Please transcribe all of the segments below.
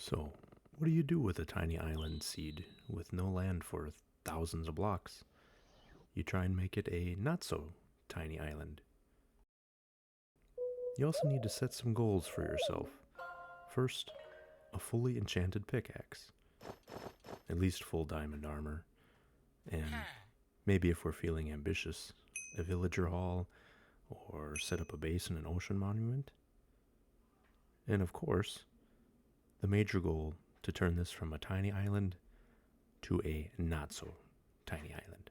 So, what do you do with a tiny island seed with no land for thousands of blocks? You try and make it a not so tiny island. You also need to set some goals for yourself. First, a fully enchanted pickaxe, at least full diamond armor, and maybe if we're feeling ambitious, a villager hall or set up a base in an ocean monument. And of course, the major goal to turn this from a tiny island to a not so tiny island.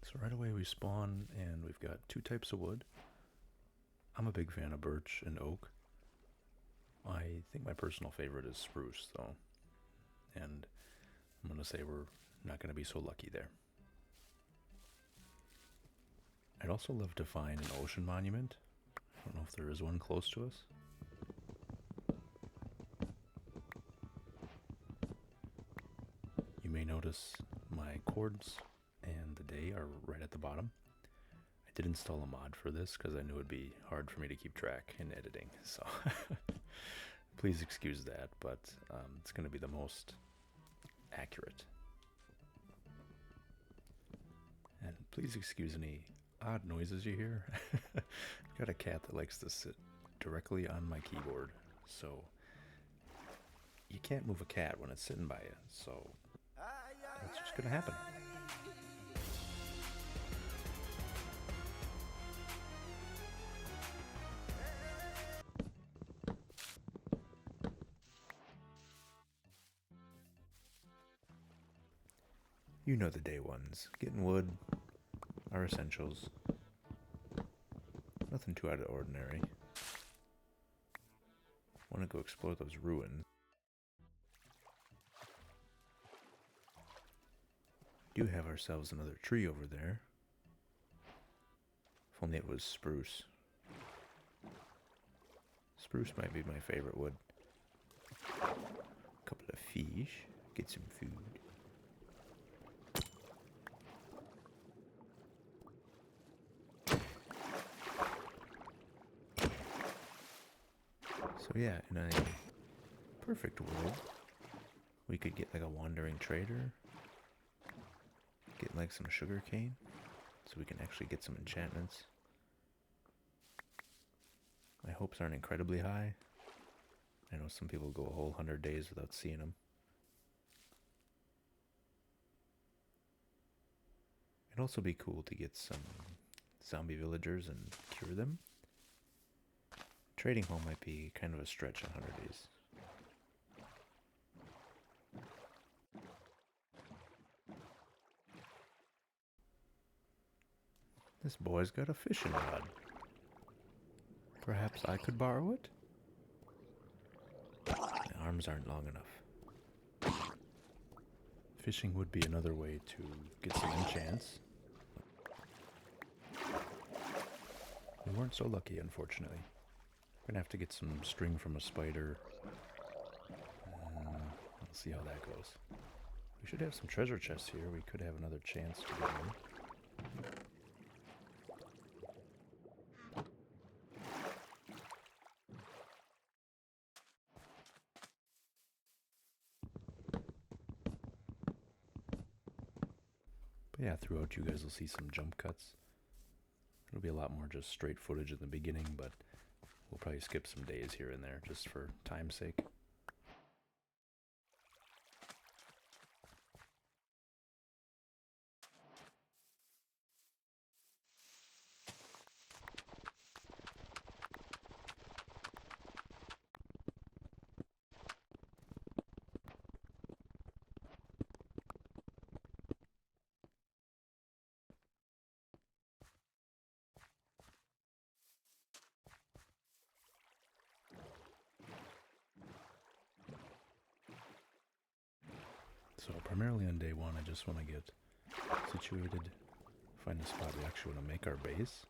So right away we spawn and we've got two types of wood. I'm a big fan of birch and oak. I think my personal favorite is spruce though. And I'm going to say we're not going to be so lucky there. I'd also love to find an ocean monument. I don't know if there is one close to us. You may notice my chords and the day are right at the bottom. I did install a mod for this because I knew it'd be hard for me to keep track in editing, so please excuse that, but it's going to be the most accurate. And please excuse any odd noises you hear. I've got a cat that likes to sit directly on my keyboard, so you can't move a cat when it's sitting by you, so that's just gonna happen. You know the day ones. Getting wood, our essentials. Nothing too out of the ordinary. Want to go explore those ruins. Do have ourselves another tree over there. If only it was spruce. Spruce might be my favorite wood. A couple of fish. Get some food. So yeah, in a perfect world, we could get like a wandering trader, get like some sugar cane, so we can actually get some enchantments. My hopes aren't incredibly high. I know some people go a whole 100 days without seeing them. It'd also be cool to get some zombie villagers and cure them. Trading home might be kind of a stretch in 100 days. This boy's got a fishing rod. Perhaps I could borrow it? My arms aren't long enough. Fishing would be another way to get some enchants. We weren't so lucky, unfortunately. We're gonna have to get some string from a spider. We'll see how that goes. We should have some treasure chests here. We could have another chance to get one. But yeah, throughout you guys will see some jump cuts. It'll be a lot more just straight footage in the beginning, but we'll probably skip some days here and there just for time's sake. So primarily on day one, I just want to get situated, find a spot we actually want to make our base.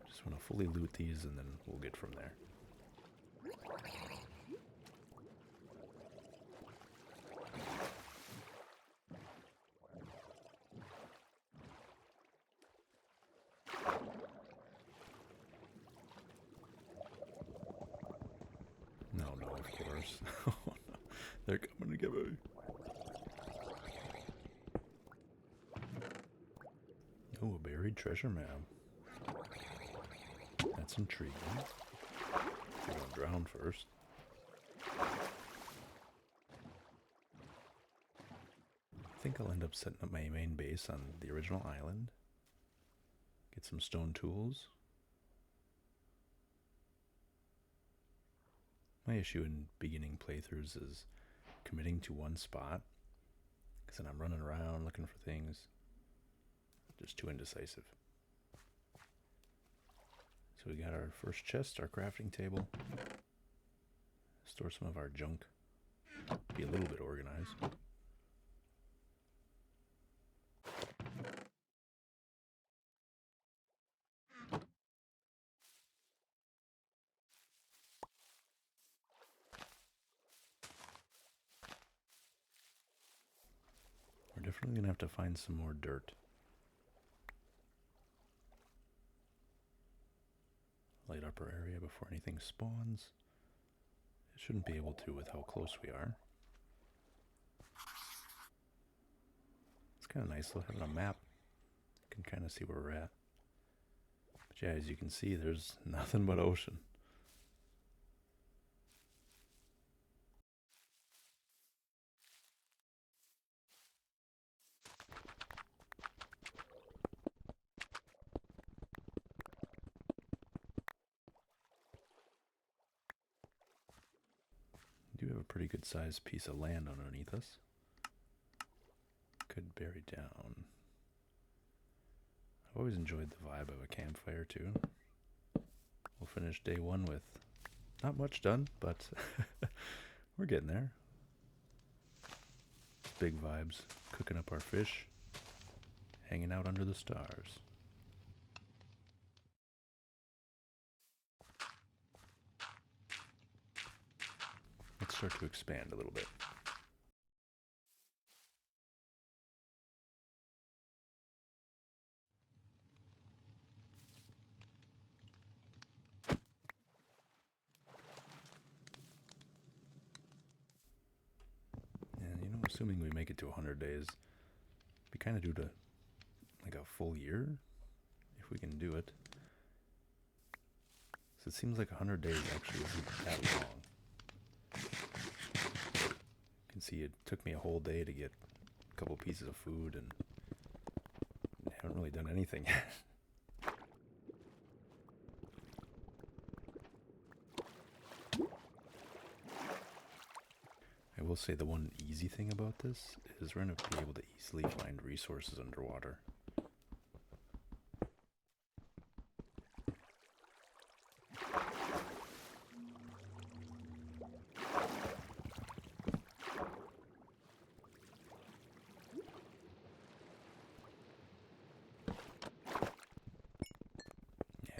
Just want to fully loot these and then we'll get from there. of course. Oh no, they're coming to get me. Oh, a buried treasure map. That's intriguing. We're gonna drown first. I think I'll end up setting up my main base on the original island. Get some stone tools. My issue in beginning playthroughs is committing to one spot, because then I'm running around looking for things. Just too indecisive. So we got our first chest, our crafting table. Store some of our junk. Be a little bit organized. We're definitely going to have to find some more dirt. Light up our area before anything spawns. It shouldn't be able to with how close we are. It's kind of nice though, having a map. You can kind of see where we're at. But yeah, as you can see, there's nothing but ocean. We do have a pretty good sized piece of land underneath us. Could bury down. I've always enjoyed the vibe of a campfire too. We'll finish day one with not much done, but we're getting there. Big vibes, cooking up our fish, hanging out under the stars. Let's start to expand a little bit. And you know, assuming we make it to 100 days, we kind of do to like a full year, if we can do it. So it seems like 100 days actually isn't that long. You can see it took me a whole day to get a couple pieces of food, and I haven't really done anything yet. I will say the one easy thing about this is we're going to be able to easily find resources underwater.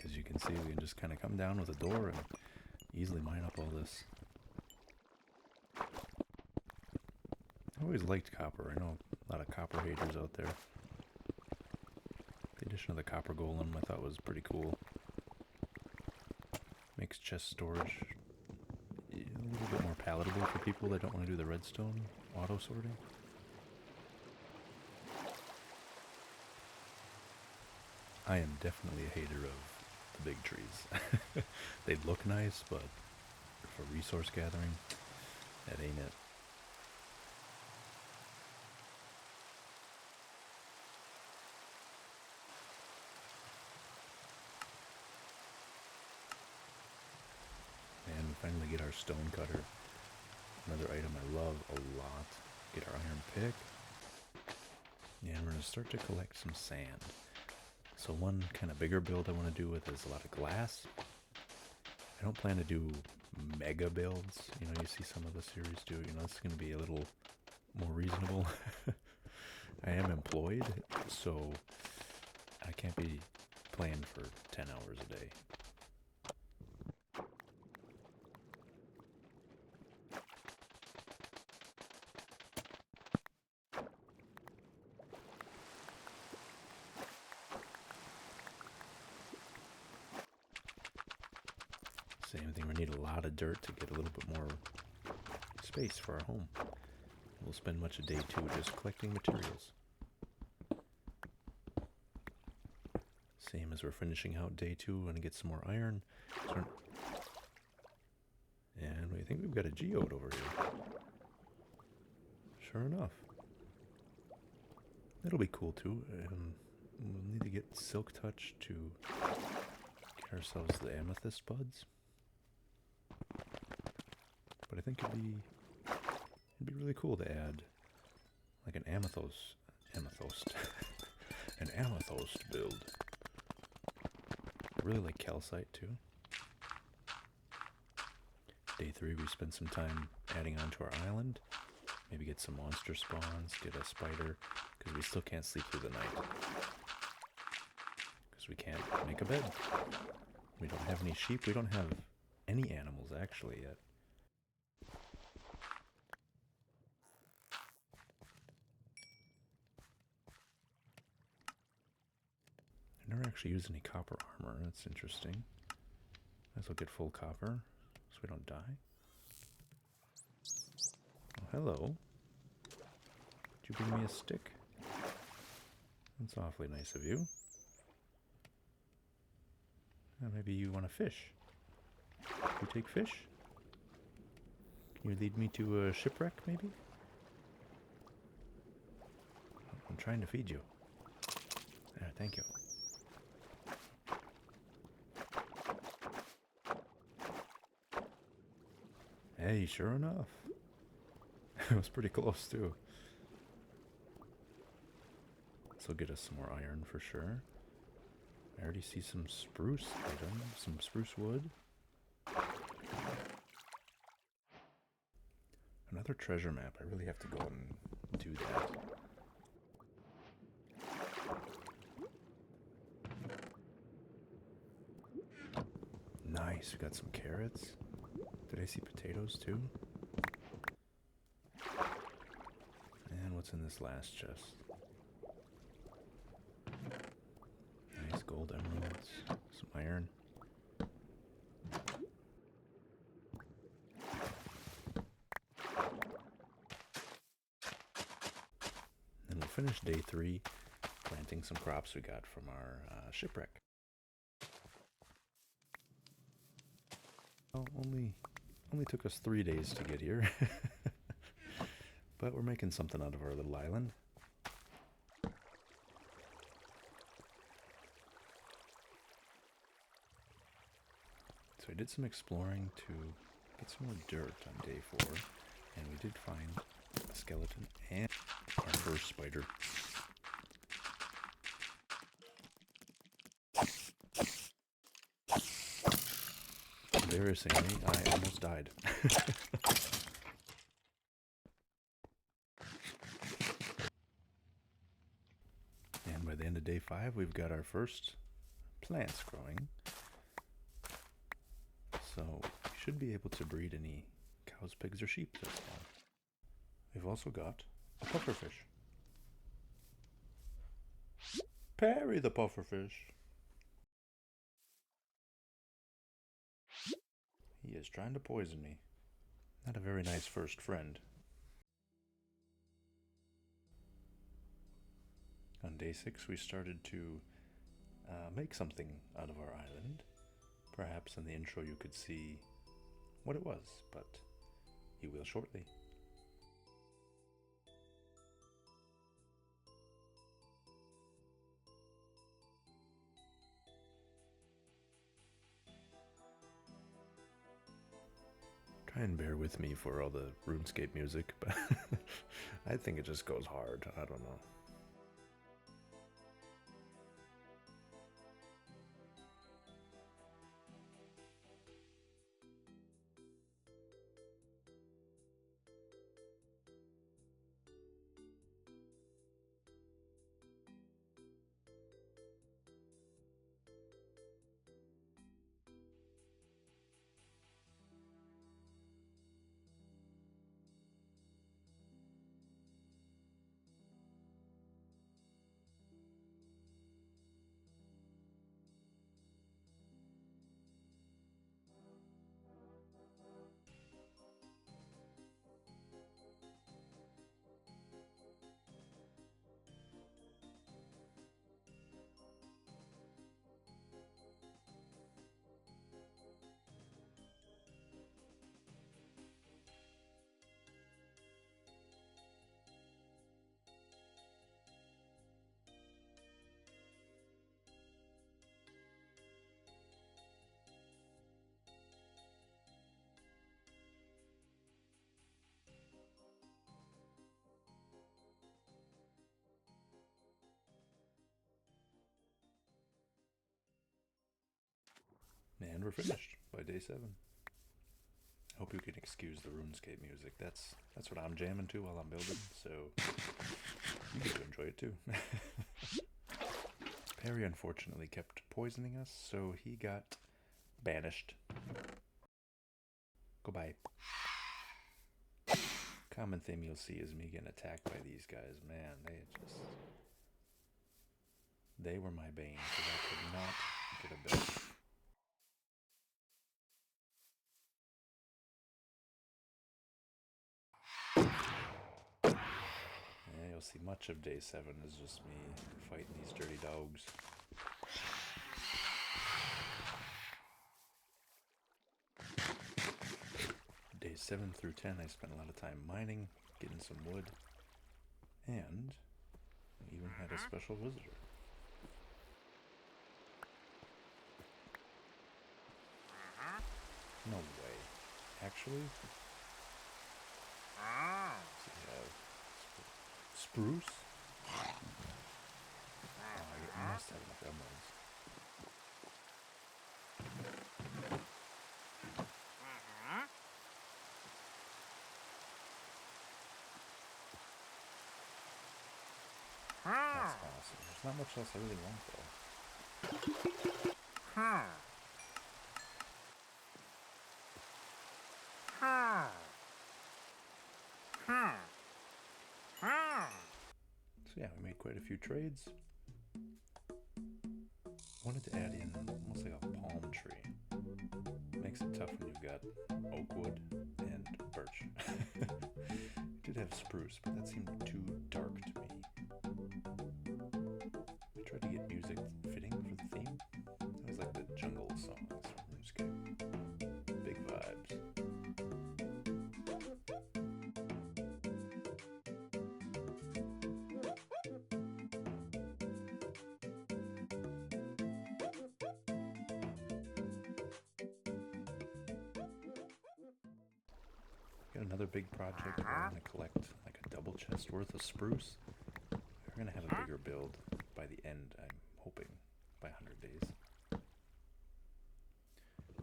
As you can see, we can just kind of come down with a door and easily mine up all this. I always liked copper. I know a lot of copper haters out there. The addition of the copper golem I thought was pretty cool. Makes chest storage a little bit more palatable for people that don't want to do the redstone auto sorting. I am definitely a hater of the big trees. They look nice, but for resource gathering, that ain't it. And we finally get our stone cutter. Another item I love a lot. Get our iron pick. And we're going to start to collect some sand. So one kind of bigger build I want to do with is a lot of glass. I don't plan to do mega builds. You know, you see some of the series do. You know, it's going to be a little more reasonable. I am employed, so I can't be playing for 10 hours a day. Same thing, we need a lot of dirt to get a little bit more space for our home. We'll spend much of day 2 just collecting materials. Same as we're finishing out day 2, we're going to get some more iron. And we think we've got a geode over here. Sure enough. That'll be cool too. We'll need to get Silk Touch to get ourselves the amethyst buds. But I think it'd be really cool to add like an amethyst an amethyst build. I really like calcite too. Day 3 we spent some time adding onto our island. Maybe get some monster spawns, get a spider, because we still can't sleep through the night. Because we can't make a bed. We don't have any sheep, we don't have any animals actually yet. I've never actually used any copper armor, that's interesting. Might as well get full copper, so we don't die. Oh, hello. Did you bring me a stick? That's awfully nice of you. Maybe you want to fish. You take fish? Can you lead me to a shipwreck, maybe? I'm trying to feed you. There, thank you. Hey, sure enough. It was pretty close, too. This will get us some more iron for sure. I already see some spruce item, some spruce wood. Another treasure map. I really have to go and do that. Nice, we got some carrots. Did I see potatoes too? And what's in this last chest? Nice gold emeralds, some iron. Then we'll finish day 3 planting some crops we got from our shipwreck. Well, only took us 3 days to get here. But we're making something out of our little island. So I did some exploring to get some more dirt on day 4, and we did find a skeleton and our first spider. Embarrassingly, I almost died. And by the end of day 5, we've got our first plants growing. So we should be able to breed any cows, pigs, or sheep this fall. We've also got a pufferfish. Parry the pufferfish. He is trying to poison me. Not a very nice first friend. On day 6 we started to make something out of our island. Perhaps in the intro you could see what it was, but you will shortly. Try and bear with me for all the RuneScape music, but I think it just goes hard. I don't know. And we're finished by day 7. I hope you can excuse the RuneScape music. That's what I'm jamming to while I'm building, so you get to enjoy it too. Perry unfortunately kept poisoning us, so he got banished. Goodbye. Common theme you'll see is me getting attacked by these guys. Man, they were my bane, because I could not get a build. Yeah, you'll see much of day 7 is just me fighting these dirty dogs. Days 7 through 10, I spent a lot of time mining, getting some wood, and we even had a special visitor. No way. Actually? So we have spruce? Oh, I must have enough emeralds. That's awesome. There's not much else I really want though. So yeah, we made quite a few trades. Wanted to add in almost like a palm tree. Makes it tough when you've got oak wood and birch. We did have spruce, but that seemed too dark to me. I tried to get music fitting for the theme. It was like the jungle songs from RuneScape. Big vibes. Got another big project where I'm going to collect like a double chest worth of spruce. We're going to have a bigger build by the end, I'm hoping, by 100 days.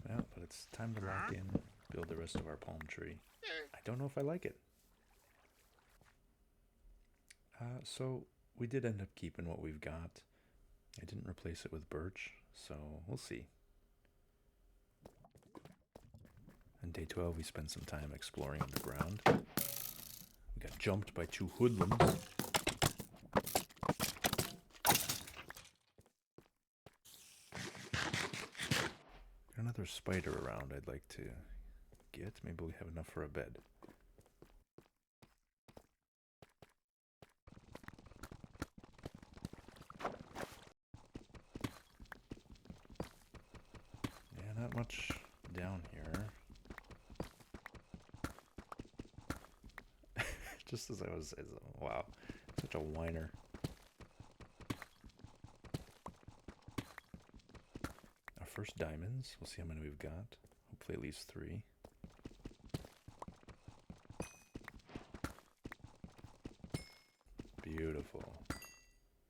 Well, but it's time to lock in, build the rest of our palm tree. I don't know if I like it. So we did end up keeping what we've got. I didn't replace it with birch, so we'll see. On day 12, we spent some time exploring underground. We got jumped by 2 hoodlums. Got another spider around I'd like to get. Maybe we have enough for a bed. Yeah, not much down here. Just as I was, wow, such a whiner. Our first diamonds. We'll see how many we've got. Hopefully at least 3. Beautiful.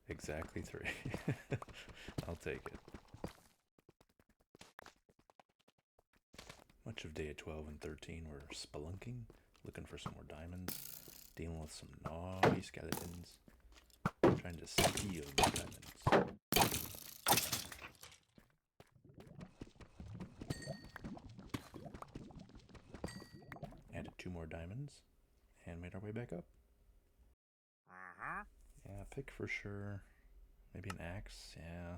Exactly 3. I'll take it. Much of day 12 and 13 were spelunking, looking for some more diamonds, dealing with some naughty skeletons, trying to steal the diamonds. Added 2 more diamonds, and made our way back up. Yeah, pick for sure. Maybe an axe, yeah.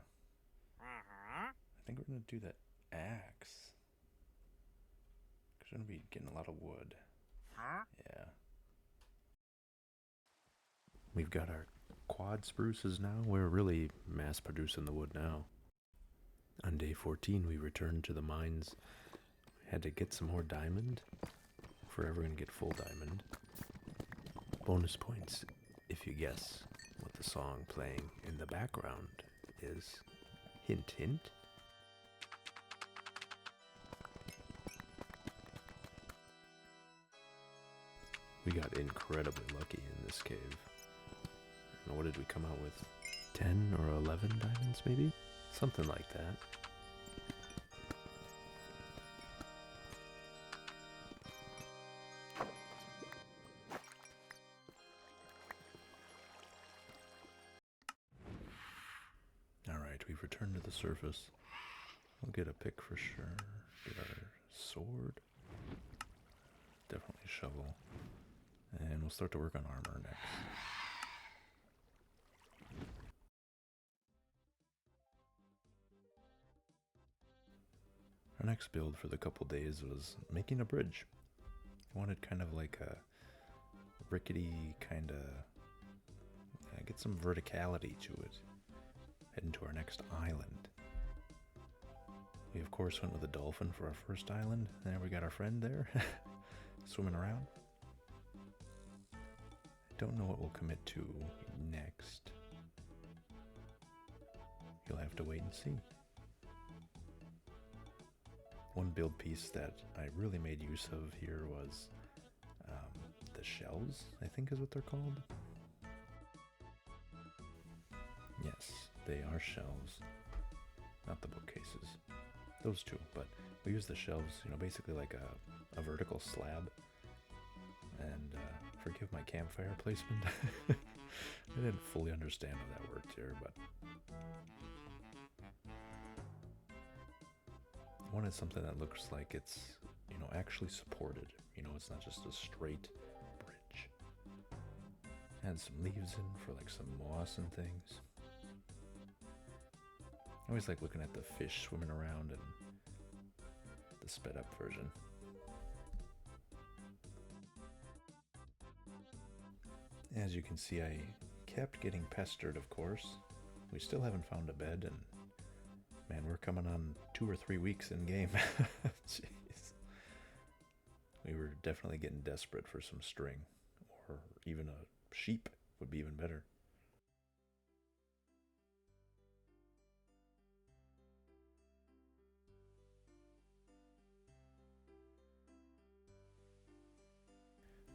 I think we're going to do that axe. Because we're going to be getting a lot of wood. Yeah. We've got our quad spruces now. We're really mass producing the wood now. On day 14, we returned to the mines. Had to get some more diamond. If we're ever going to get full diamond. Bonus points if you guess what the song playing in the background is. Hint, hint. We got incredibly lucky in this cave. And what did we come out with? 10 or 11 diamonds maybe? Something like that. surface. We'll get a pick for sure. Get our sword. Definitely a shovel. And we'll start to work on armor next. Our next build for the couple days was making a bridge. I wanted kind of like a rickety kind of... get some verticality to it. Heading to our next island. We of course went with a dolphin for our first island. There we got our friend there. Swimming around. Don't know what we'll commit to next. You'll have to wait and see. One build piece that I really made use of here was the shelves, I think is what they're called. Yes, they are shelves, not the bookcases. Those two, but we use the shelves, you know, basically like a vertical slab. And forgive my campfire placement. I didn't fully understand how that worked here, but I wanted something that looks like it's, you know, actually supported. You know, it's not just a straight bridge. Add some leaves in for like some moss and things. I always like looking at the fish swimming around and the sped up version. As you can see, I kept getting pestered, of course. We still haven't found a bed, and man, we're coming on 2 or 3 weeks in game. Jeez. We were definitely getting desperate for some string, or even a sheep would be even better.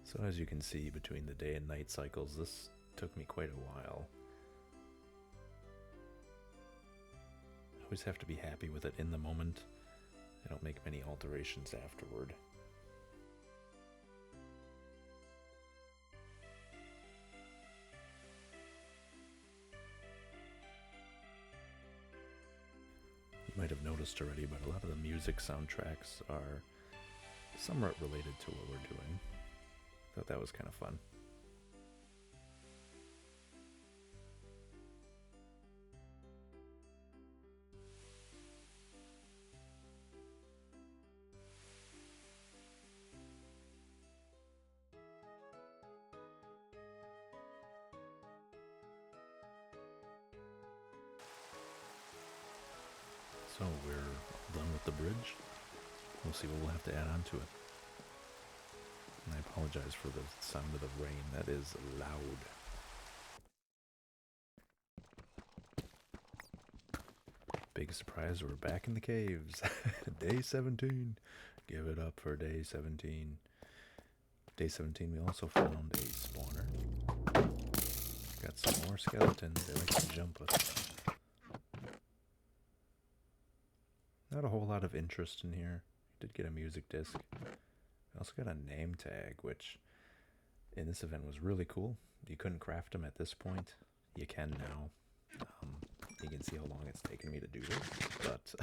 So as you can see, between the day and night cycles, this took me quite a while. I always have to be happy with it in the moment. I don't make many alterations afterward. You might have noticed already, but a lot of the music soundtracks are somewhat related to what we're doing. Thought that was kind of fun. So we're done with the bridge. We'll see what we'll have to add on to it. And I apologize for the sound of the rain. That is loud. Big surprise, we're back in the caves. Day 17. Give it up for day 17. Day 17, we also found a spawner. Got some more skeletons. They like to jump us. Not a whole lot of interest in here. Did get a music disc. I also got a name tag, which in this event was really cool. You couldn't craft them at this point. You can now. You can see how long it's taken me to do this, but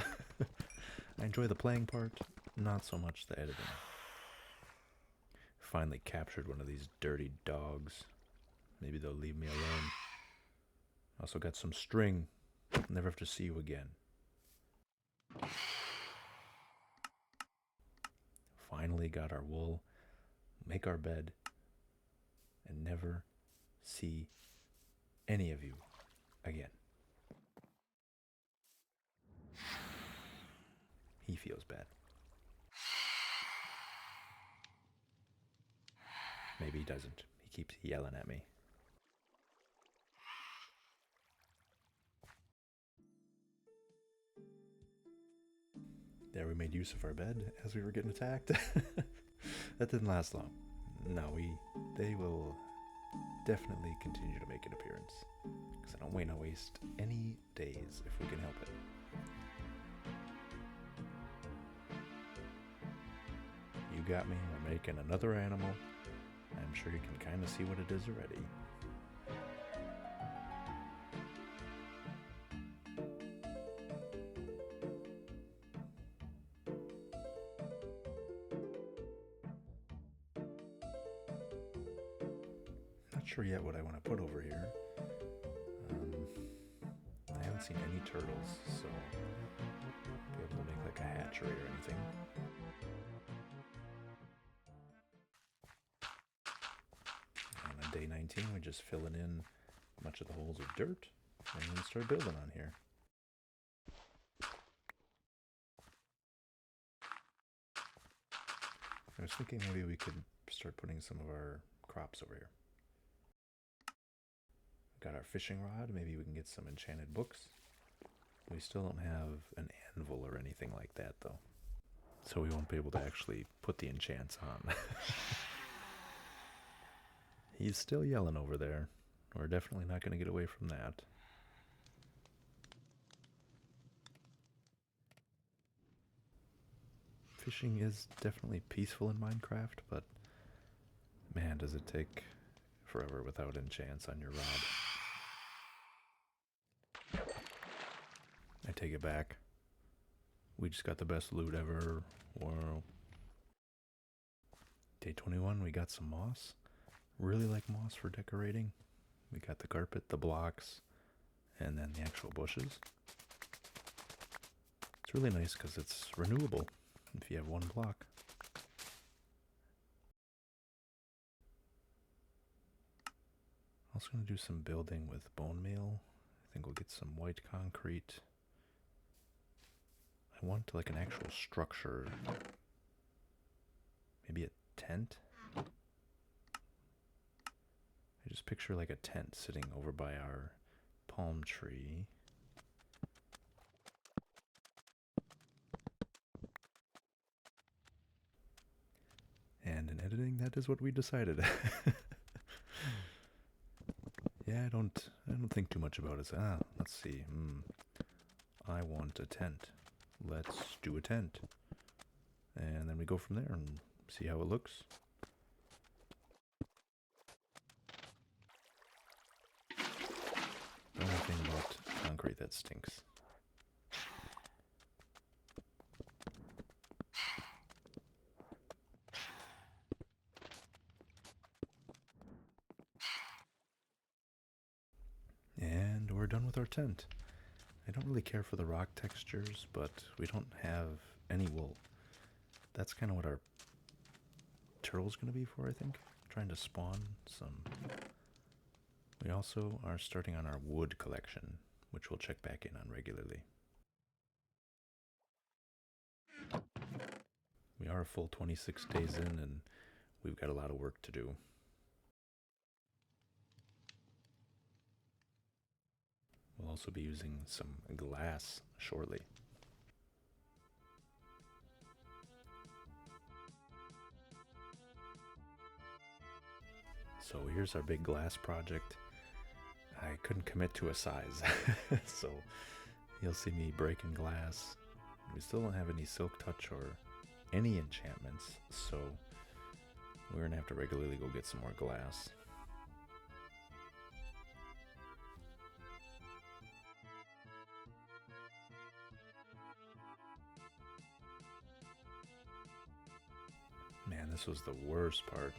I enjoy the playing part, not so much the editing. Finally captured one of these dirty dogs. Maybe they'll leave me alone. Also got some string. Never have to see you again. Finally got our wool, make our bed, and never see any of you again. He feels bad. Maybe he doesn't. He keeps yelling at me. There we made use of our bed as we were getting attacked. That didn't last long. No, they will definitely continue to make an appearance. Because I don't want to waste any days if we can help it. You got me. We're making another animal. I'm sure you can kind of see what it is already. sure yet what I want to put over here. I haven't seen any turtles, so be able to make like a hatchery or anything. And on day 19, we're just filling in much of the holes with dirt and then start building on here. I was thinking maybe we could start putting some of our crops over here. Got our fishing rod, maybe we can get some enchanted books. We still don't have an anvil or anything like that though, so we won't be able to actually put the enchants on. He's still yelling over there. We're definitely not going to get away from that. Fishing is definitely peaceful in Minecraft, but man, does it take forever without enchants on your rod. I take it back. We just got the best loot ever. Whoa. Day 21, we got some moss. Really like moss for decorating. We got the carpet, the blocks, and then the actual bushes. It's really nice because it's renewable if you have one block. Also going to do some building with bone meal. I think we'll get some white concrete. I want like an actual structure. Maybe a tent? I just picture like a tent sitting over by our palm tree. And in editing, that is what we decided. Yeah, I don't think too much about it. Let's see. I want a tent. Let's do a tent. And then we go from there and see how it looks. The only thing about concrete that stinks. And we're done with our tent. I don't really care for the rock textures, but we don't have any wool. That's kind of what our turtle's going to be for, I think. Trying to spawn some. We also are starting on our wood collection, which we'll check back in on regularly. We are a full 26 days in, and we've got a lot of work to do. We'll also be using some glass shortly. So here's our big glass project. I couldn't commit to a size, so you'll see me breaking glass. We still don't have any silk touch or any enchantments, so we're gonna have to regularly go get some more glass. Man, this was the worst part.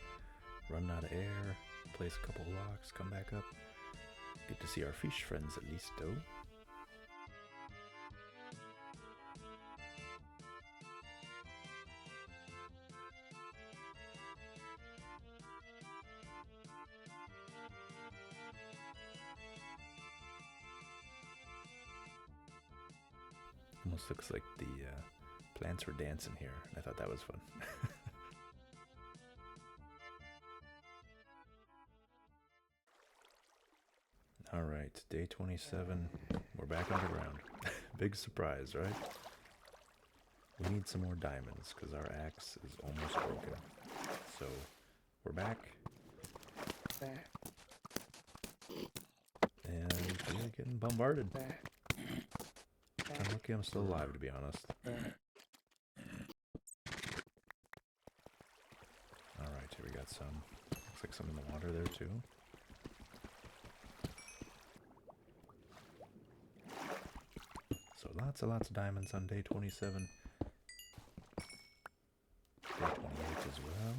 Run out of air, place a couple blocks, come back up. Get to see our fish friends at least, though. Almost looks like the plants were dancing here. I thought that was fun. Alright, day 27. We're back underground. Big surprise, right? We need some more diamonds because our axe is almost broken. So, we're back. And we're getting bombarded. I'm lucky I'm still alive, to be honest. Alright, here we got some. Looks like some in the water there, too. So lots of diamonds on day 27. Day 28 as well.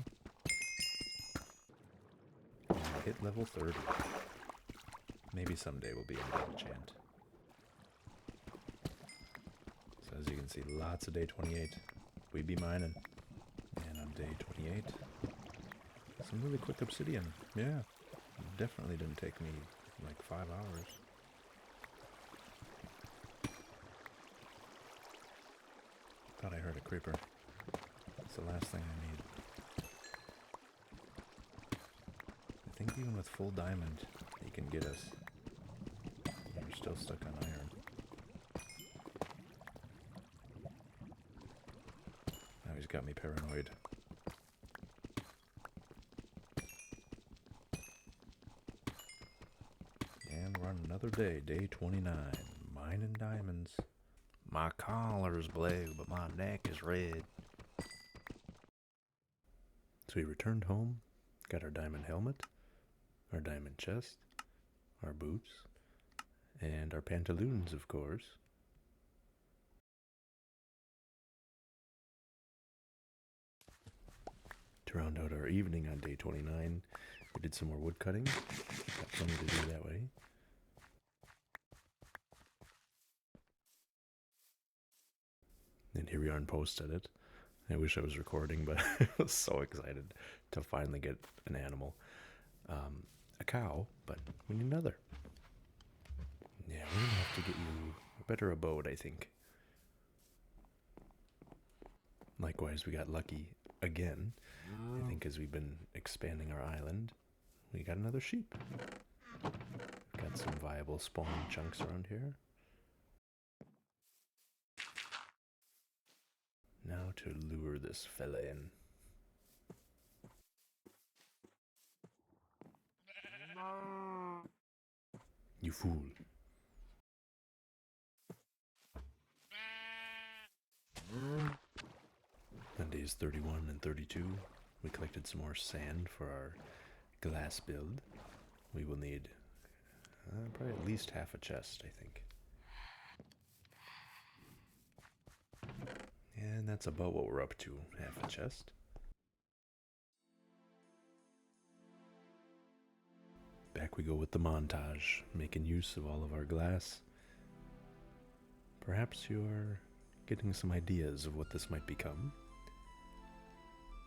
And hit level 30. Maybe someday we'll be able to enchant. So as you can see, lots of day 28. We be mining. And on day 28, some really quick obsidian. Yeah, definitely didn't take me like 5 hours. Thought I heard a creeper. That's the last thing I need. I think even with full diamond, he can get us. We're still stuck on iron. Now he's got me paranoid. And we're on another day, day 29, mining diamonds. My collar's blue, but my neck is red. So we returned home, got our diamond helmet, our diamond chest, our boots, and our pantaloons, of course. To round out our evening on day 29, we did some more wood cutting. Got plenty to do that way. And here we are in post-edit. I wish I was recording, but I was so excited to finally get an animal. A cow, but we need another. Yeah, we're gonna have to get you a better abode, I think. Likewise, we got lucky again. I think as we've been expanding our island, we got another sheep. Got some viable spawn chunks around here. Now to lure this fella in. You fool. On days 31 and 32, we collected some more sand for our glass build. We will need probably at least half a chest, I think. And that's about what we're up to, half a chest. Back we go with the montage, making use of all of our glass. Perhaps you're getting some ideas of what this might become.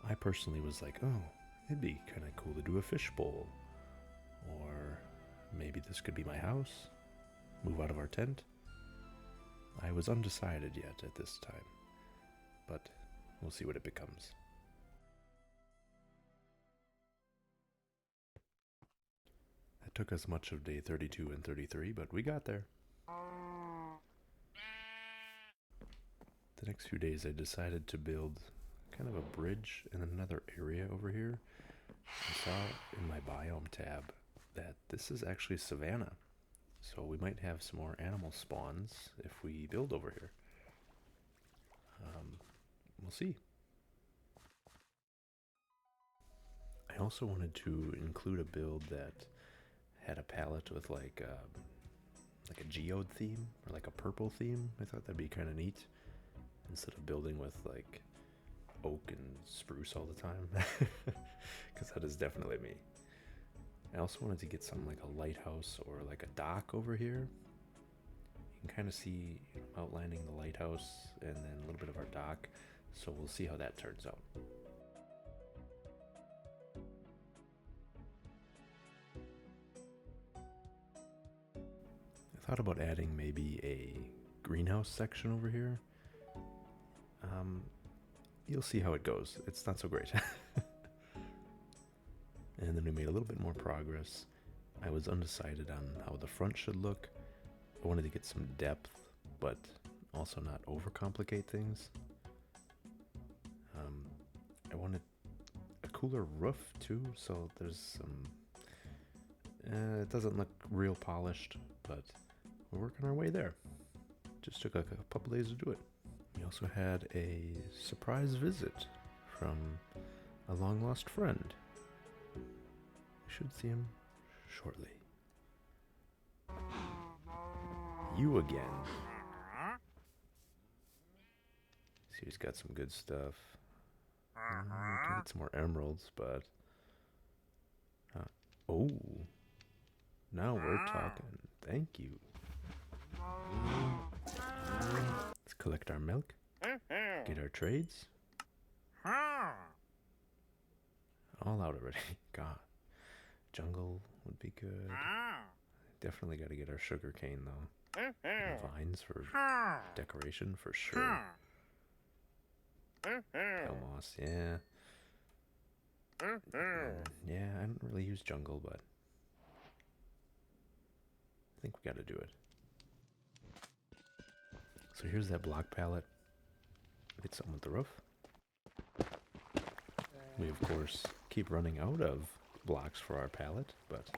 I personally was like, oh, it'd be kind of cool to do a fishbowl. Or maybe this could be my house, move out of our tent. I was undecided yet at this time, but we'll see what it becomes. That took us much of day 32 and 33, but we got there. The next few days I decided to build kind of a bridge in another area over here. I saw in my biome tab that this is actually savanna, so we might have some more animal spawns if we build over here. We'll see. I also wanted to include a build that had a palette with like a geode theme or like a purple theme. I thought that'd be kind of neat instead of building with like oak and spruce all the time, because that is definitely me. I also wanted to get something like a lighthouse or like a dock over here. You can kind of see outlining the lighthouse and then a little bit of our dock, so we'll see how that turns out. I thought about adding maybe a greenhouse section over here. You'll see how it goes. It's not so great. And then we made a little bit more progress. I was undecided on how the front should look. I wanted to get some depth, but also not overcomplicate things. I wanted a cooler roof too, so there's some... it doesn't look real polished, but we're working our way there. Just took a couple days to do it. We also had a surprise visit from a long-lost friend. We should see him shortly. You again. See, he's got some good stuff. We can get some more emeralds, but Oh, now we're talking. Thank you. Let's collect our milk, get our trades. All out already. God. Jungle would be good. Definitely got to get our sugar cane though. Vines for decoration for sure. Moss, yeah. Yeah, I don't really use jungle, but I think we got to do it. So here's that block palette. Get something with the roof. We of course keep running out of blocks for our palette, but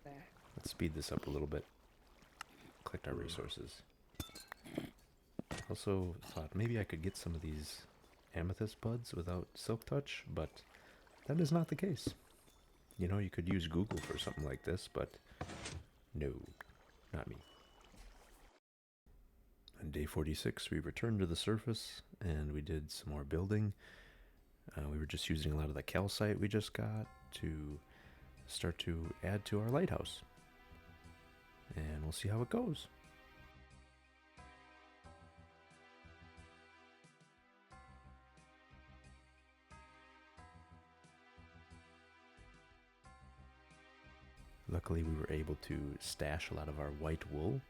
let's speed this up a little bit. Collect our resources. Also thought maybe I could get some of these amethyst buds without silk touch, but that is not the case. You know, you could use Google for something like this, but no, not me. On day 46, we returned to the surface and we did some more building. We were just using a lot of the calcite we just got to start to add to our lighthouse. And we'll see how it goes. Luckily, we were able to stash a lot of our white wool,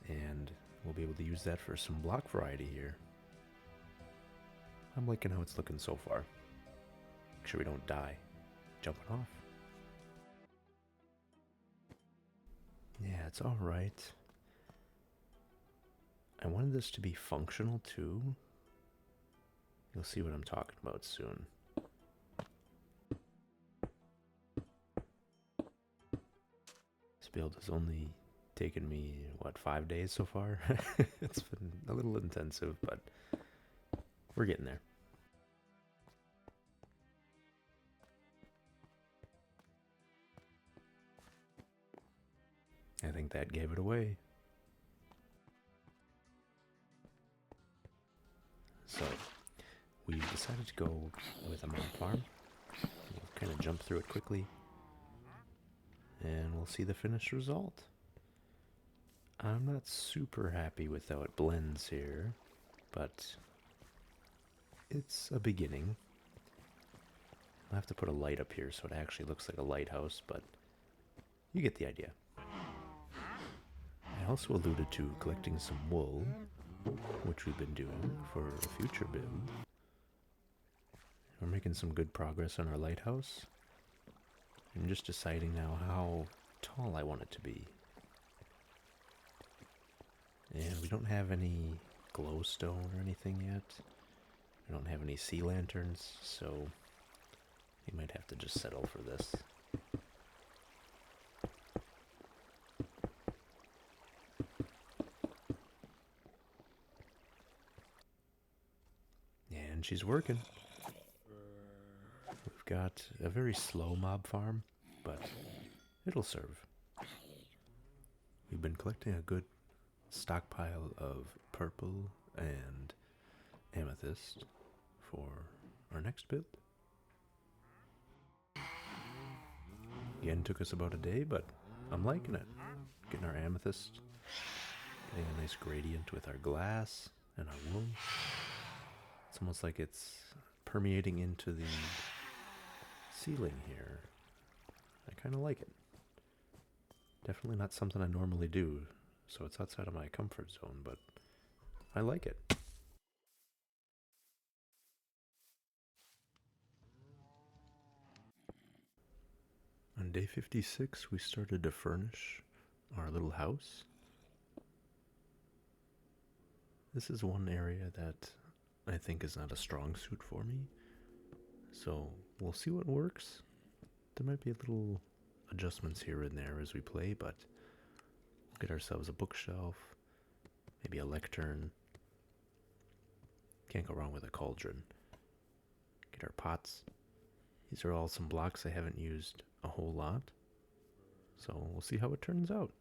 and we'll be able to use that for some block variety here. I'm liking how it's looking so far. Make sure we don't die jumping off. Yeah, it's alright. I wanted this to be functional too. You'll see what I'm talking about soon. This build has only taken me, what, 5 days so far? It's been a little intensive, but we're getting there. I think that gave it away. So, we decided to go with a mob farm. We'll kind of jump through it quickly, and we'll see the finished result. I'm not super happy with how it blends here, but it's a beginning. I'll have to put a light up here so it actually looks like a lighthouse, but you get the idea. I also alluded to collecting some wool, which we've been doing for a future build. We're making some good progress on our lighthouse. I'm just deciding now how tall I want it to be. And we don't have any glowstone or anything yet. We don't have any sea lanterns, so we might have to just settle for this. And she's working. We've got a very slow mob farm, but it'll serve. We've been collecting a good stockpile of purple and amethyst for our next build. Again, took us about a day, but I'm liking it. Getting our amethyst, getting a nice gradient with our glass and our wool. It's almost like it's permeating into the ceiling here. I kind of like it. Definitely not something I normally do, so it's outside of my comfort zone, but I like it. On day 56, we started to furnish our little house. This is one area that I think is not a strong suit for me, so we'll see what works. There might be a little adjustments here and there as we play, but we'll get ourselves a bookshelf, maybe a lectern. Can't go wrong with a cauldron. Get our pots. These are all some blocks I haven't used a whole lot, so we'll see how it turns out.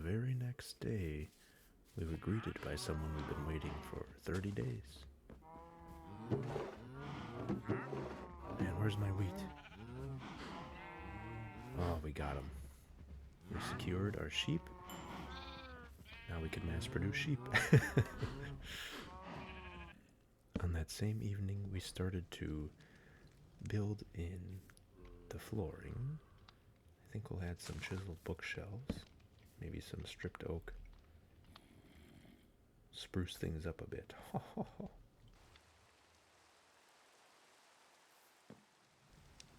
very next day, we were greeted by someone we've been waiting for 30 days. Man, where's my wheat? Oh, we got him. We secured our sheep. Now we can mass produce sheep. On that same evening, we started to build in the flooring. I think we'll add some chiseled bookshelves, maybe some stripped oak. Spruce things up a bit.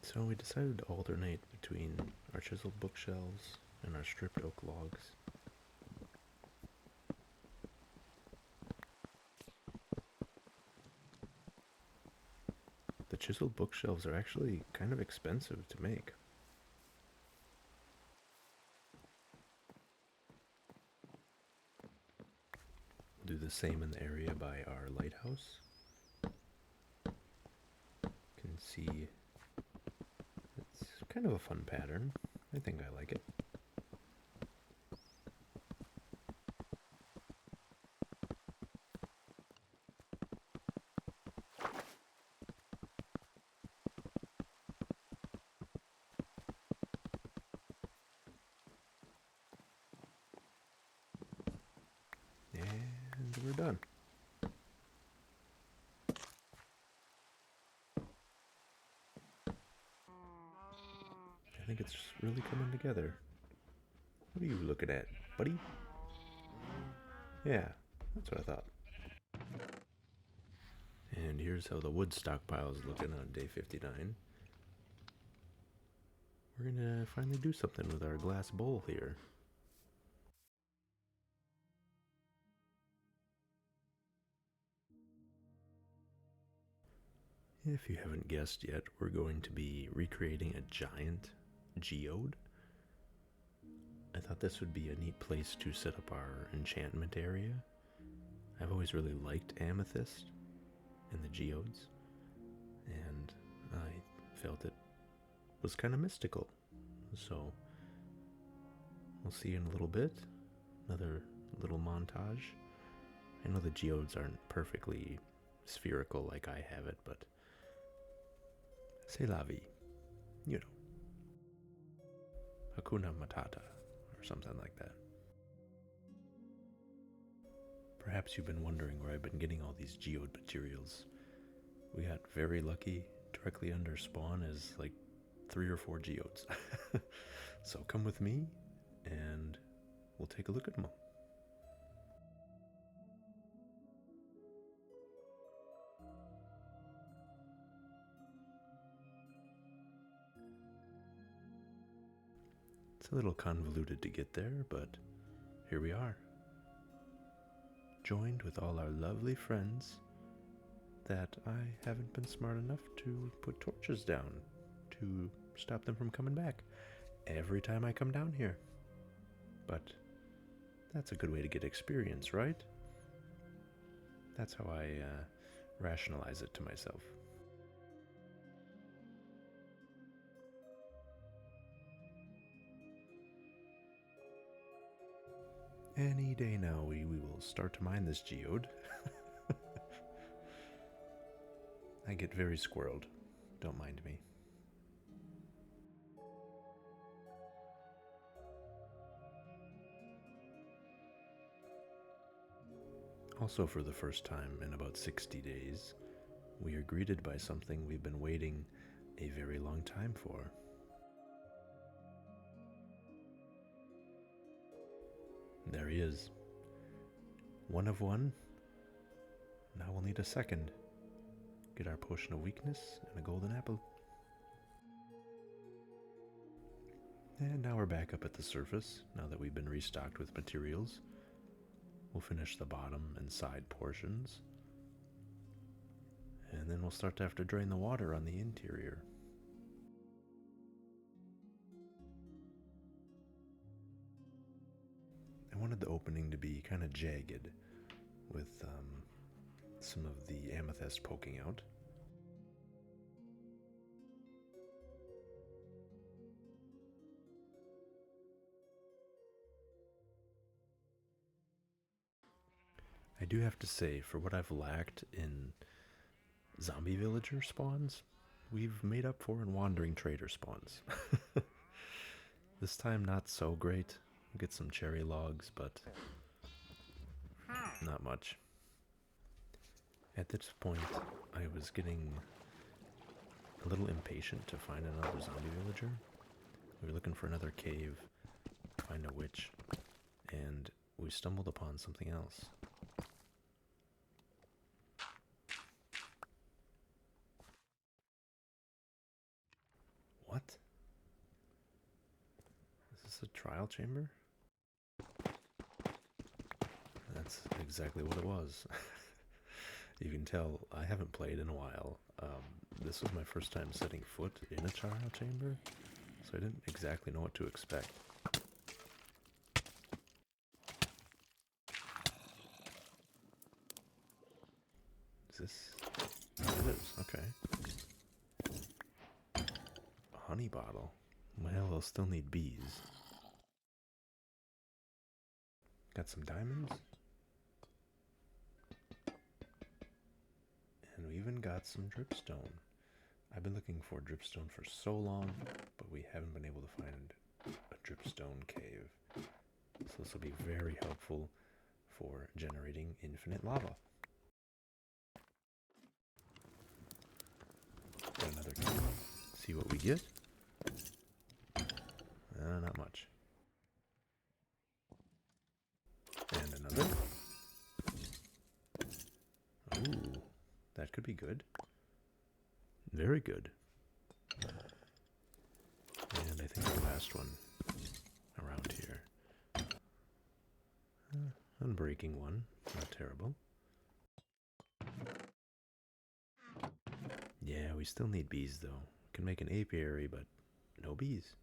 So we decided to alternate between our chiseled bookshelves and our stripped oak logs. The chiseled bookshelves are actually kind of expensive to make. Do the same in the area by our lighthouse. You can see it's kind of a fun pattern. I think I like it. And we're done. I think it's really coming together. What are you looking at, buddy? Yeah, that's what I thought. And here's how the wood stockpile is looking on day 59. We're gonna finally do something with our glass bowl here. If you haven't guessed yet, we're going to be recreating a giant geode. I thought this would be a neat place to set up our enchantment area. I've always really liked amethyst and the geodes, and I felt it was kind of mystical. So we'll see in a little bit. Another little montage. I know the geodes aren't perfectly spherical like I have it, but c'est la vie, you know. Hakuna Matata, or something like that. Perhaps you've been wondering where I've been getting all these geode materials. We got very lucky. Directly under spawn is like 3 or 4 geodes. So come with me and we'll take a look at them all. It's a little convoluted to get there, but here we are. Joined with all our lovely friends that I haven't been smart enough to put torches down to stop them from coming back every time I come down here. But that's a good way to get experience, right? That's how I rationalize it to myself. Any day now we will start to mine this geode. I get very squirreled. Don't mind me. Also, for the first time in about 60 days, we are greeted by something we've been waiting a very long time for. There he is. One of one. Now we'll need a second. Get our potion of weakness and a golden apple. And now we're back up at the surface, now that we've been restocked with materials. We'll finish the bottom and side portions. And then we'll start to have to drain the water on the interior. I wanted the opening to be kind of jagged, with some of the amethyst poking out. do have to say, for what I've lacked in zombie villager spawns, we've made up for in wandering trader spawns. This time not so great. We'll get some cherry logs, but not much. At this point, I was getting a little impatient to find another zombie villager. We were looking for another cave, find a witch, and we stumbled upon something else. What? Is this a trial chamber? That's exactly what it was. You can tell I haven't played in a while. This was my first time setting foot in a trial chamber, so I didn't exactly know what to expect. Is this? It is, okay. A honey bottle. Well, they'll still need bees. Got some diamonds. And we even got some dripstone. I've been looking for dripstone for so long, but we haven't been able to find a dripstone cave. So this will be very helpful for generating infinite lava. Got another cave. See what we get. Not much. And another. Ooh, that could be good. Very good. And I think the last one around here. Unbreaking one, not terrible. Yeah, we still need bees though. Can make an apiary, but no bees.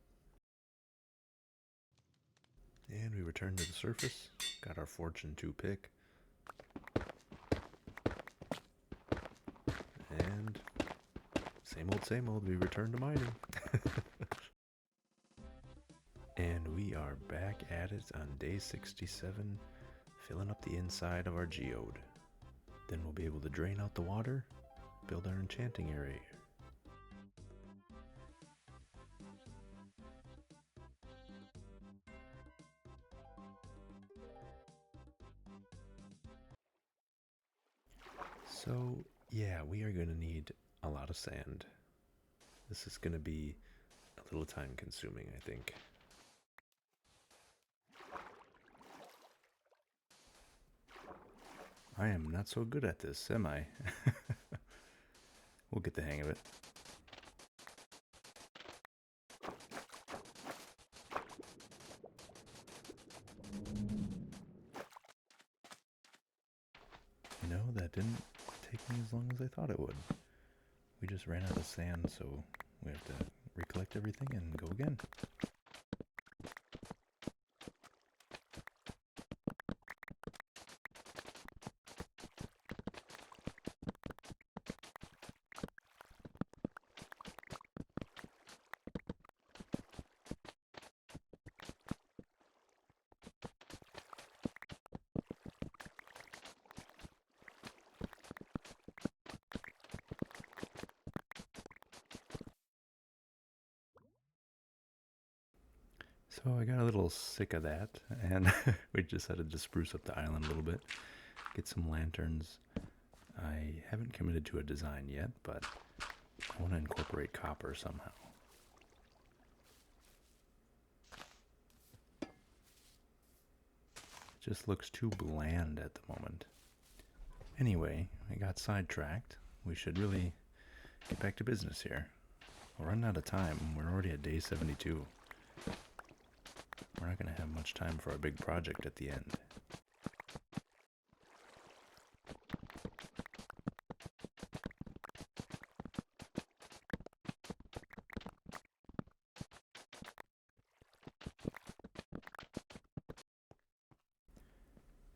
And we return to the surface. Got our Fortune 2 pick. And same old, we return to mining. And we are back at it on day 67, filling up the inside of our geode. Then we'll be able to drain out the water, build our enchanting area. So, yeah, we are going to need a lot of sand. This is going to be a little time consuming, I think. I am not so good at this, am I? We'll get the hang of it. You know, that didn't take me as long as I thought it would. We just ran out of sand, so we have to recollect everything and go again. So I got a little sick of that, and we decided to spruce up the island a little bit, get some lanterns. I haven't committed to a design yet, but I want to incorporate copper somehow. It just looks too bland at the moment. Anyway, I got sidetracked. We should really get back to business here. We're running out of time. We're already at day 72. We're not going to have much time for our big project at the end.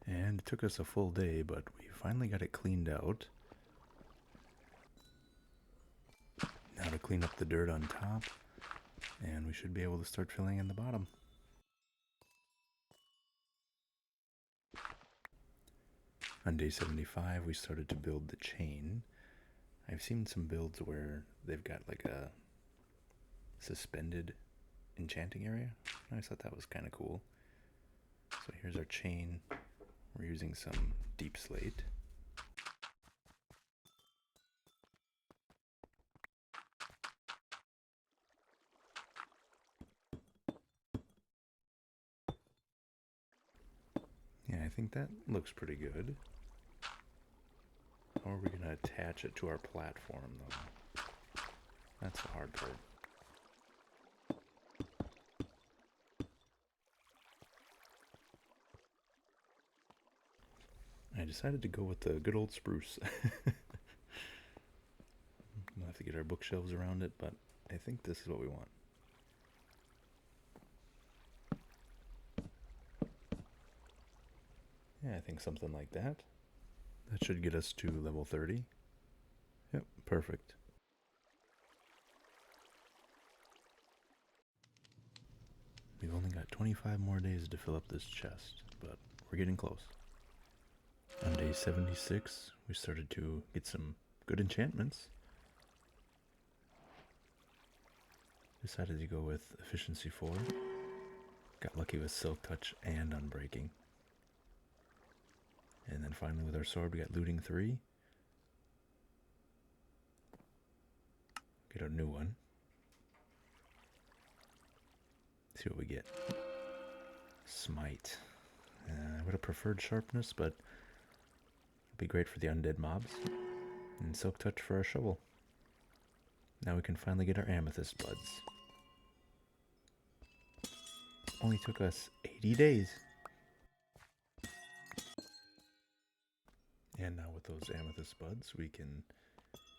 And it took us a full day, but we finally got it cleaned out. Now to clean up the dirt on top, and we should be able to start filling in the bottom. On day 75, we started to build the chain. I've seen some builds where they've got like a suspended enchanting area. I always thought that was kind of cool. So here's our chain. We're using some deep slate. Yeah, I think that looks pretty good. How are we going to attach it to our platform, though? That's the hard part. I decided to go with the good old spruce. We'll have to get our bookshelves around it, but I think this is what we want. Yeah, I think something like that. That should get us to level 30. Yep, perfect. We've only got 25 more days to fill up this chest, but we're getting close. On day 76, we started to get some good enchantments. Decided to go with efficiency 4. Got lucky with silk touch and unbreaking. And then finally with our sword, we got looting 3. Get a new one. See what we get. Smite. I would have preferred sharpness, but it'd be great for the undead mobs. And silk touch for our shovel. Now we can finally get our amethyst buds. Only took us 80 days. And now with those amethyst buds, we can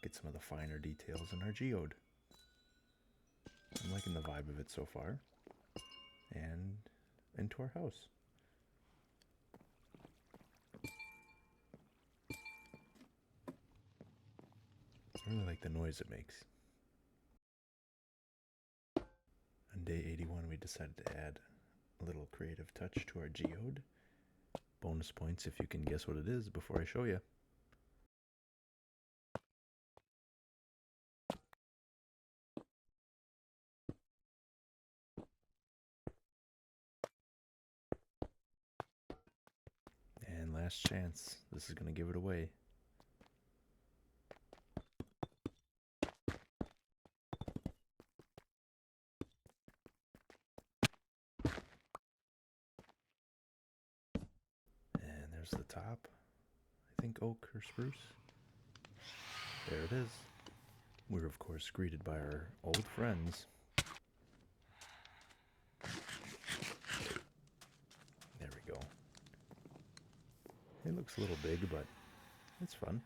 get some of the finer details in our geode. I'm liking the vibe of it so far. And into our house. I really like the noise it makes. On day 81, we decided to add a little creative touch to our geode. Bonus points if you can guess what it is before I show you. And last chance, this is going to give it away. And there's the top. I think oak or spruce. There it is. We're of course greeted by our old friends. There we go. It looks a little big, but it's fun.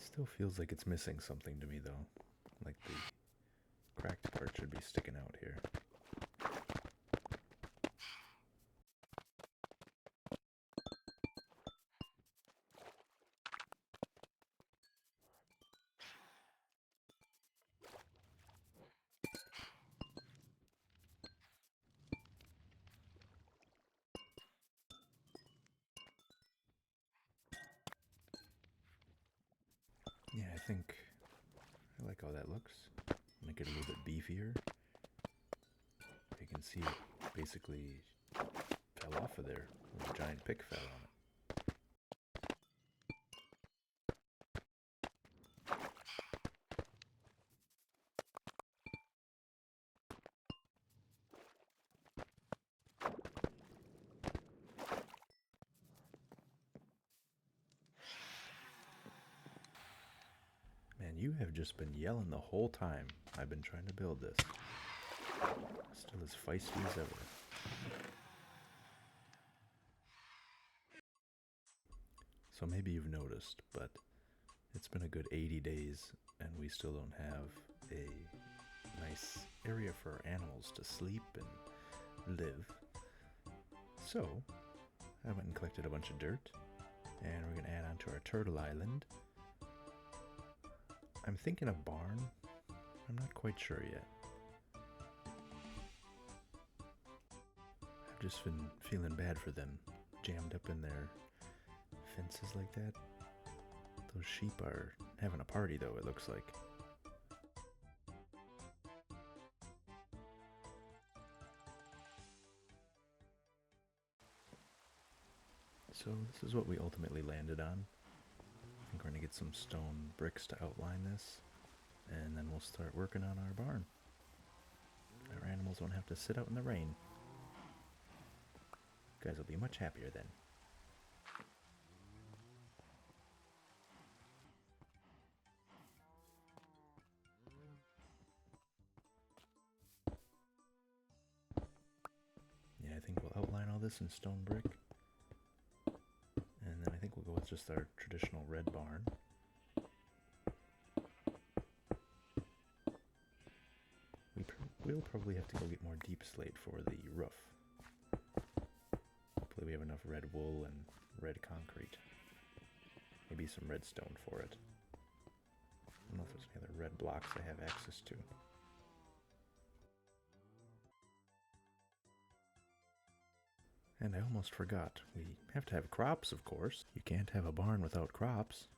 Still feels like it's missing something to me though. Like the cracked part should be sticking out here. Yeah, I think I like how that looks. Make it a little bit beefier. You can see it basically fell off of there. A giant pick fell on it. Man, you have just been yelling the whole time I've been trying to build this. Still as feisty as ever. So maybe you've noticed, but it's been a good 80 days and we still don't have a nice area for our animals to sleep and live. So I went and collected a bunch of dirt, and we're going to add on to our turtle island. I'm thinking a barn. I'm not quite sure yet. I've just been feeling bad for them, jammed up in their fences like that. Those sheep are having a party though, it looks like. So this is what we ultimately landed on. I think we're going to get some stone bricks to outline this, and then we'll start working on our barn. Our animals won't have to sit out in the rain. You guys will be much happier then. Yeah, I think we'll outline all this in stone brick. And then I think we'll go with just our traditional red barn. We'll probably have to go get more deep slate for the roof. Hopefully we have enough red wool and red concrete. Maybe some redstone for it. I don't know if there's any other red blocks I have access to. And I almost forgot, we have to have crops, of course. You can't have a barn without crops.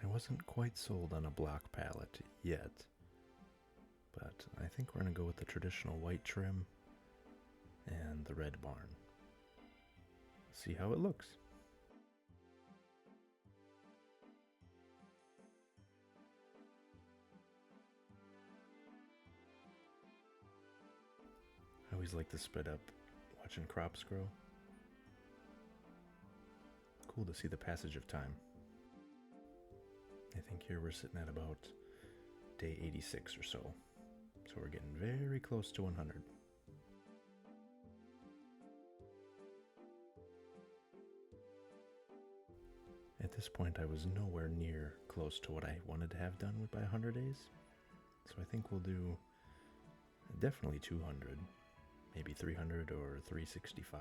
I wasn't quite sold on a block pallet yet, but I think we're going to go with the traditional white trim and the red barn. See how it looks. I always like to sped up watching crops grow. Cool to see the passage of time. I think here we're sitting at about day 86 or so. So we're getting very close to 100. At this point I was nowhere near close to what I wanted to have done by 100 days. So I think we'll do definitely 200, maybe 300 or 365.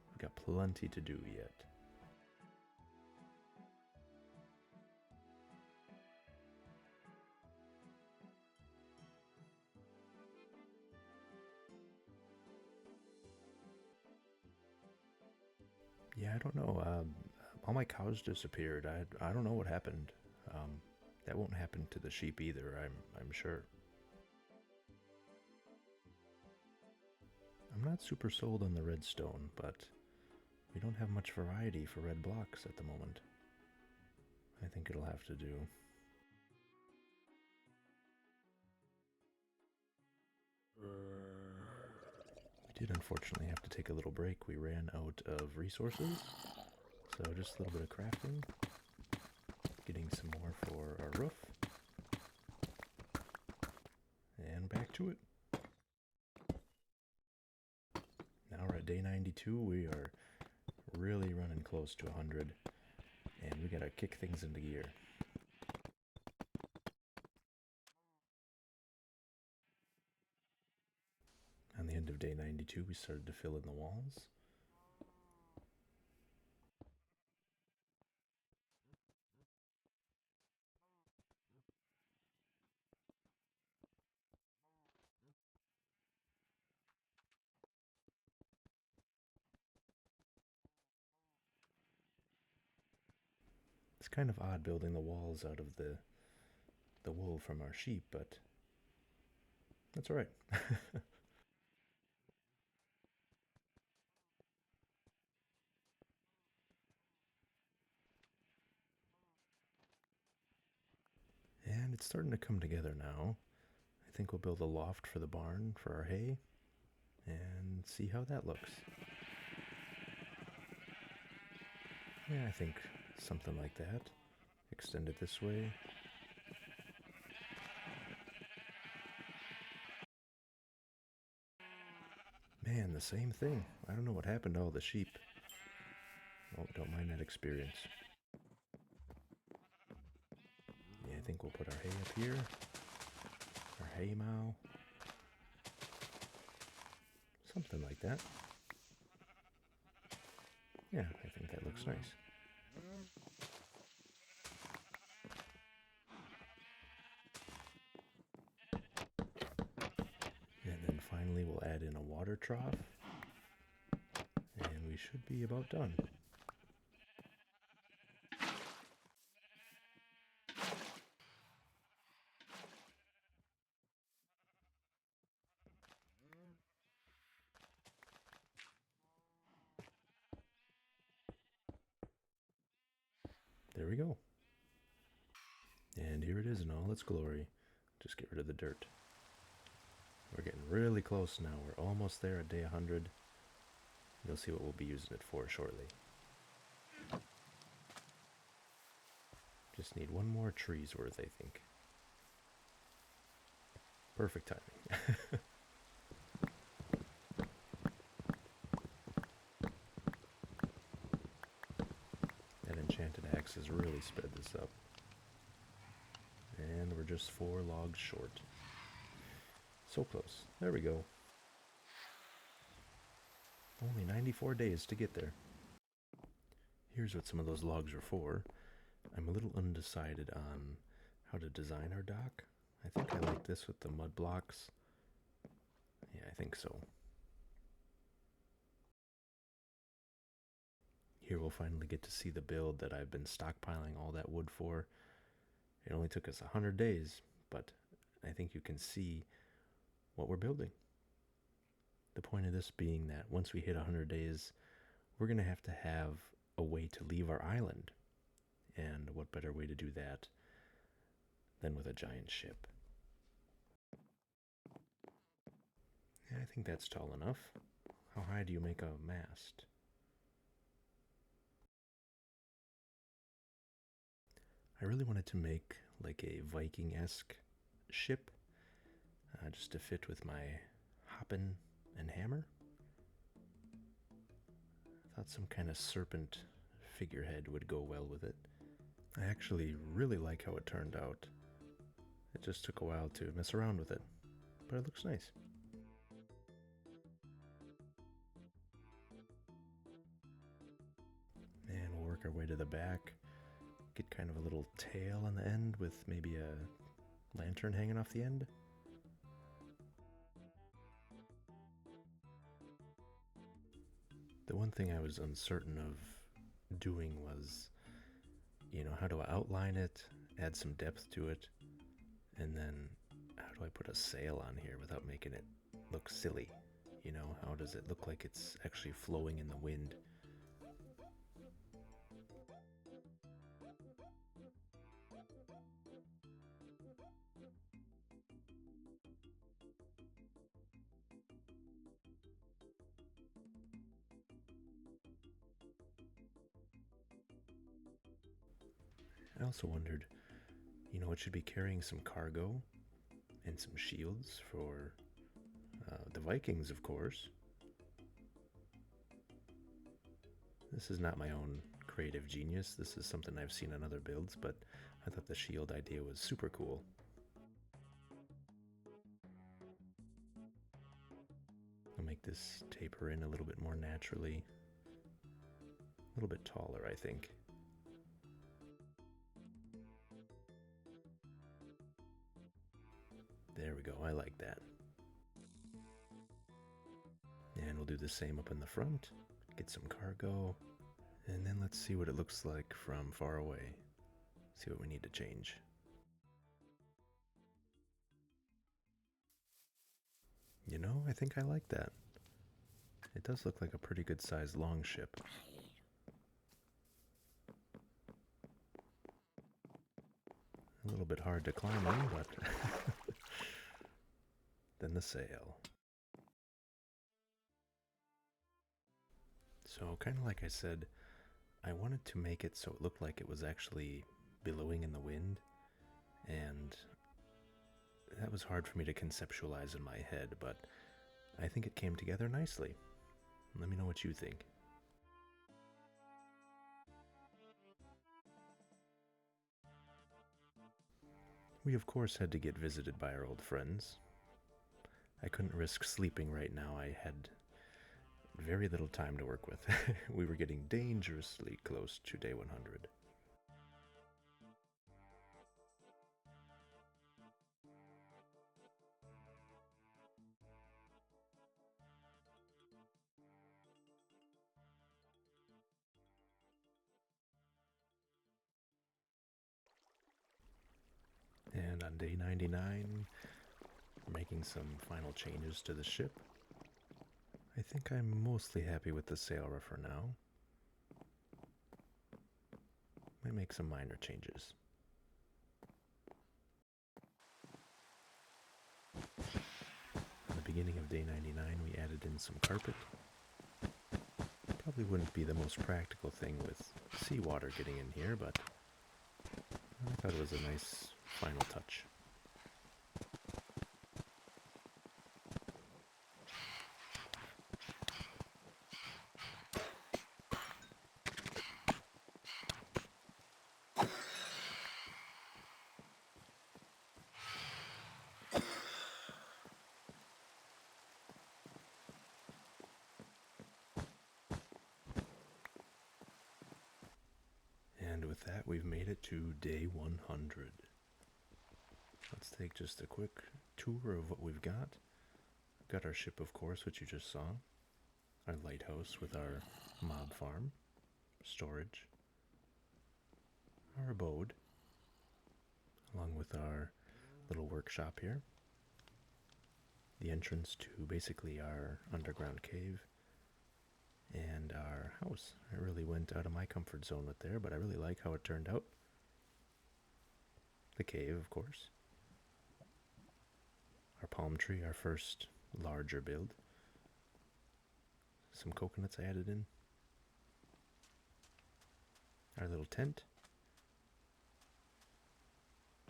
We've got plenty to do yet. Yeah, I don't know. All my cows disappeared. I don't know what happened. That won't happen to the sheep either, I'm sure. I'm not super sold on the redstone, but we don't have much variety for red blocks at the moment. I think it'll have to do. We did unfortunately have to take a little break. We ran out of resources, so just a little bit of crafting, getting some more for our roof, and back to it. Now we're at day 92. We are really running close to 100, and we gotta kick things into gear. On the end of day 92, we started to fill in the walls. It's kind of odd building the walls out of the wool from our sheep, but that's alright. And it's starting to come together now. I think we'll build a loft for the barn for our hay and see how that looks. Yeah, I think something like that. Extend it this way. Man, the same thing. I don't know what happened to all the sheep. Oh, don't mind that experience. Yeah, I think we'll put our hay up here. Our hay mow. Something like that. Yeah, I think that looks nice. And then finally we'll add in a water trough. And we should be about done. There we go. And here it is in all its glory. Just get rid of the dirt. We're getting really close now. We're almost there at day 100. You'll see what we'll be using it for shortly. Just need one more tree's worth, I think. Perfect timing. That enchanted axe has really sped this up. And we're just 4 logs short. So close. There we go. Only 94 days to get there. Here's what some of those logs are for. I'm a little undecided on how to design our dock. I think I like this with the mud blocks. Yeah, I think so. Here we'll finally get to see the build that I've been stockpiling all that wood for. It only took us 100 days, but I think you can see what we're building. The point of this being that once we hit 100 days, we're going to have a way to leave our island. And what better way to do that than with a giant ship? Yeah, I think that's tall enough. How high do you make a mast? I really wanted to make like a Viking-esque ship, just to fit with my hoppin' and hammer. I thought some kind of serpent figurehead would go well with it. I actually really like how it turned out. It just took a while to mess around with it, but it looks nice. And we'll work our way to the back. Get kind of a little tail on the end with maybe a lantern hanging off the end. The one thing I was uncertain of doing was, how do I outline it, add some depth to it, and then how do I put a sail on here without making it look silly? How does it look like it's actually flowing in the wind? I also wondered, it should be carrying some cargo and some shields for the Vikings, of course. This is not my own creative genius. This is something I've seen on other builds, but I thought the shield idea was super cool. I'll make this taper in a little bit more naturally. A little bit taller, I think. There we go, I like that. And we'll do the same up in the front. Get some cargo. And then let's see what it looks like from far away. See what we need to change. I think I like that. It does look like a pretty good sized longship. A little bit hard to climb in, but then the sail. So kind of like I said, I wanted to make it so it looked like it was actually billowing in the wind, and that was hard for me to conceptualize in my head, but I think it came together nicely. Let me know what you think. We of course had to get visited by our old friends. I couldn't risk sleeping right now. I had very little time to work with. We were getting dangerously close to day 100. And on day 99, we're making some final changes to the ship. I think I'm mostly happy with the sail for now. Might make some minor changes. At the beginning of day 99, we added in some carpet. Probably wouldn't be the most practical thing with seawater getting in here, but I thought it was a nice final touch. And with that, we've made it to day 100. Let's take just a quick tour of what we've got. We've got our ship, of course, which you just saw. Our lighthouse with our mob farm, storage, our abode, along with our little workshop here. The entrance to basically our underground cave and our house. I really went out of my comfort zone with there, but I really like how it turned out. The cave, of course. Our palm tree, our first larger build. Some coconuts I added in. Our little tent.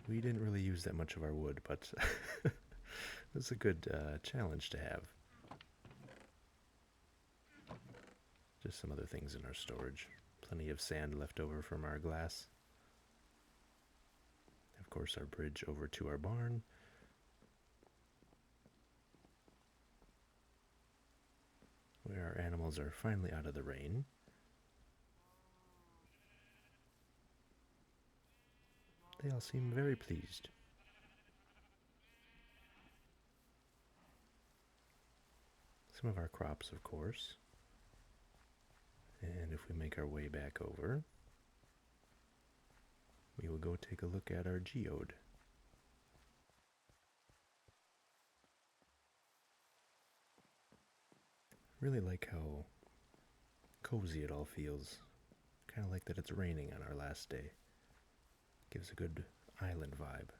We didn't really use that much of our wood, but it was a good challenge to have. Just some other things in our storage. Plenty of sand left over from our glass. Of course, our bridge over to our barn. Where our animals are finally out of the rain. They all seem very pleased. Some of our crops, of course. And if we make our way back over, we will go take a look at our geode. Really like how cozy it all feels. Kind of like that it's raining on our last day. Gives a good island vibe.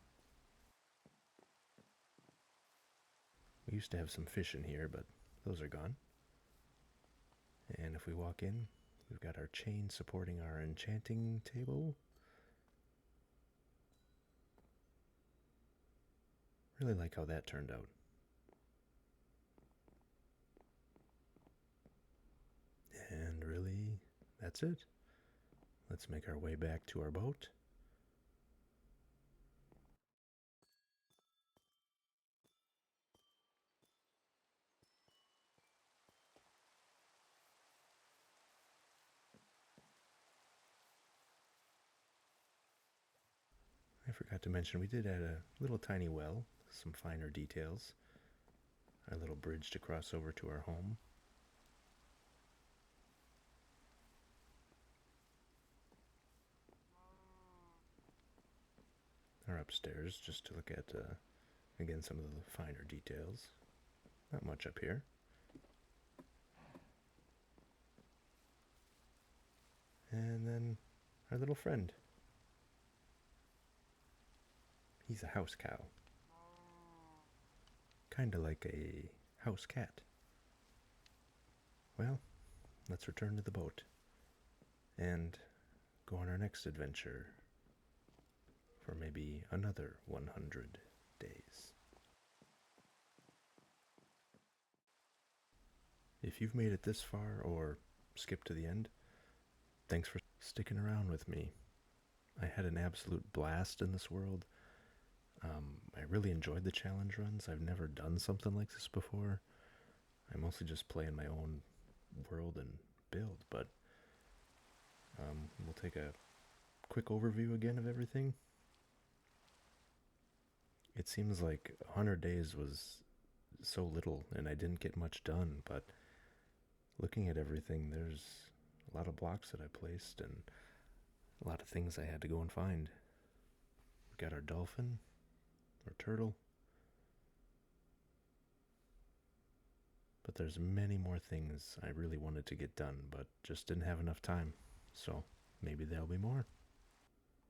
We used to have some fish in here, but those are gone. And if we walk in, we've got our chain supporting our enchanting table. Really like how that turned out. And really, that's it. Let's make our way back to our boat. I forgot to mention we did add a little tiny well, some finer details. Our little bridge to cross over to our home. Our upstairs, just to look at, again, some of the finer details. Not much up here. And then our little friend. He's a house cow. Kinda like a house cat. Well, let's return to the boat. and go on our next adventure for maybe another 100 days. If you've made it this far or skipped to the end, thanks for sticking around with me. I had an absolute blast in this world. I really enjoyed the challenge runs. I've never done something like this before. I mostly just play in my own world and build, but we'll take a quick overview again of everything. It seems like 100 days was so little and I didn't get much done, but looking at everything, there's a lot of blocks that I placed and a lot of things I had to go and find. We got our dolphin, our turtle, but there's many more things I really wanted to get done, but just didn't have enough time. So maybe there'll be more.